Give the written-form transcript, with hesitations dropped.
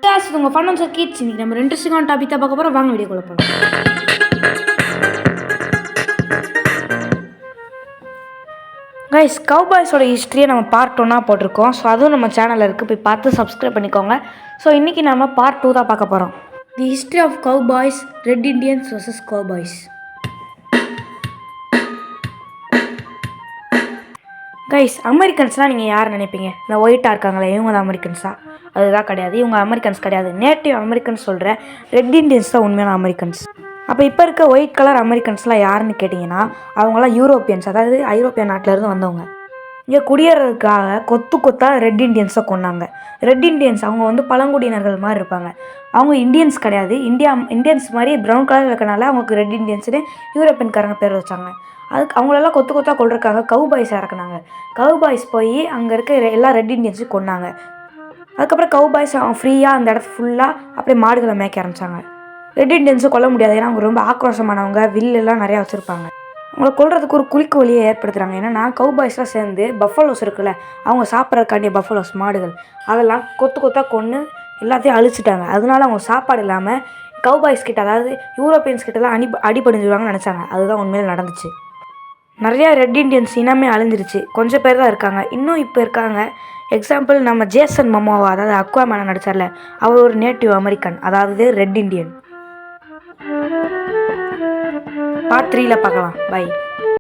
Case உங்கள் fun sir Keats இன்னைக்கு நம்ம இன்ட்ரெஸ்டிங்கான டாபிக் தான் பார்க்க போகிறோம். வாங்க வீடியோக்குள்ள போகலாம். கைஸ், கவ்பாய்ஸோட ஹிஸ்ட்ரியை நம்ம பார்ட் 1 போட்டிருக்கோம். ஸோ அதுவும் நம்ம சேனலில் இருக்குது, போய் பார்த்து சப்ஸ்கிரைப் பண்ணிக்கோங்க. ஸோ இன்றைக்கி நம்ம பார்ட் 2 தான் பார்க்க போகிறோம். The history of cowboys, red Indians vs cowboys. Guys, அமெரிக்கன்ஸ்னால் நீங்கள் யார் நினைப்பீங்க? இந்த ஒயிட்டாக இருக்காங்களே இவங்க தான் அமெரிக்கன்ஸா? அதுதான் கிடையாது. இவங்க அமெரிக்கன்ஸ் கிடையாது. நேட்டிவ் அமெரிக்கன்ஸ் சொல்கிற ரெட் இண்டியன்ஸ் தான் உண்மையான அமெரிக்கன்ஸ். அப்போ இப்போ இருக்க ஒயிட் கலர் அமெரிக்கன்ஸ்லாம் யாருன்னு கேட்டிங்கன்னா அவங்களாம் யூரோப்பியன்ஸ், அதாவது ஐரோப்பிய நாட்டிலேருந்து வந்தவங்க. இங்கே குடியேறதுக்காக கொத்து கொத்தாக ரெட் இண்டியன்ஸை கொண்டாங்க. ரெட் இண்டியன்ஸ் அவங்க பழங்குடியினர்கள் மாதிரி இருப்பாங்க. அவங்க இந்தியன்ஸ் கிடையாது. இந்தியன்ஸ் மாதிரி ப்ரௌன் கலர் இருக்கனால அவங்களுக்கு ரெட் இண்டியன்ஸ்னு யூரோப்பியன்காரங்க பேர் வச்சாங்க. அதுக்கு அவங்களெல்லாம் கொத்து கொத்தாக கொள்றதுக்காக கவ்பாய்ஸ் இறக்குனாங்க. கவ்பாய்ஸ் போய் அங்கே இருக்க எல்லா ரெட் இண்டியன்ஸையும் கொண்டாங்க. அதுக்கப்புறம் கவ்பாய்ஸ் அவங்க ஃப்ரீயாக அந்த இடத்த ஃபுல்லாக அப்படியே மாடுகளை மேய்க்க ஆரம்பித்தாங்க. ரெட் இண்டியன்ஸும் கொல்ல முடியாது, ஏன்னா அவங்க ரொம்ப ஆக்ரோஷமானவங்க, வில்லெல்லாம் நிறையா வச்சுருப்பாங்க. அவங்கள கொல்றதுக்கு ஒரு குளிக்கு வழியை ஏற்படுத்துகிறாங்க. என்னென்னா கவ்பாய்ஸ்லாம் சேர்ந்து பஃபலோஸ் இருக்குல்ல, அவங்க சாப்பிட்றதுக்காண்டிய பஃபலோஸ் மாடுகள், அதெல்லாம் கொத்து கொத்தாக கொன்று எல்லாத்தையும் அழிச்சிட்டாங்க. அதனால அவங்க சாப்பாடு இல்லாமல் கவ்பாய்ஸ் கிட்ட, அதாவது யூரோப்பியன்ஸ் கிட்டலாம் அடிபடிஞ்சுவாங்கன்னு நினச்சாங்க. அதுதான் உண்மையில் நடந்துச்சு. நிறையா ரெட் இண்டியன்ஸ் இனமே அழிஞ்சிருச்சு. கொஞ்சம் பேர் தான் இருக்காங்க, இன்னும் இப்போ இருக்காங்க. எக்ஸாம்பிள் நம்ம ஜேசன் மொமோவா, அதாவது அக்வாமேனை நடிச்சார்ல, அவர் ஒரு நேட்டிவ் அமெரிக்கன், அதாவது ரெட் இண்டியன். பார்ட் 3ல பார்க்கலாம். பை.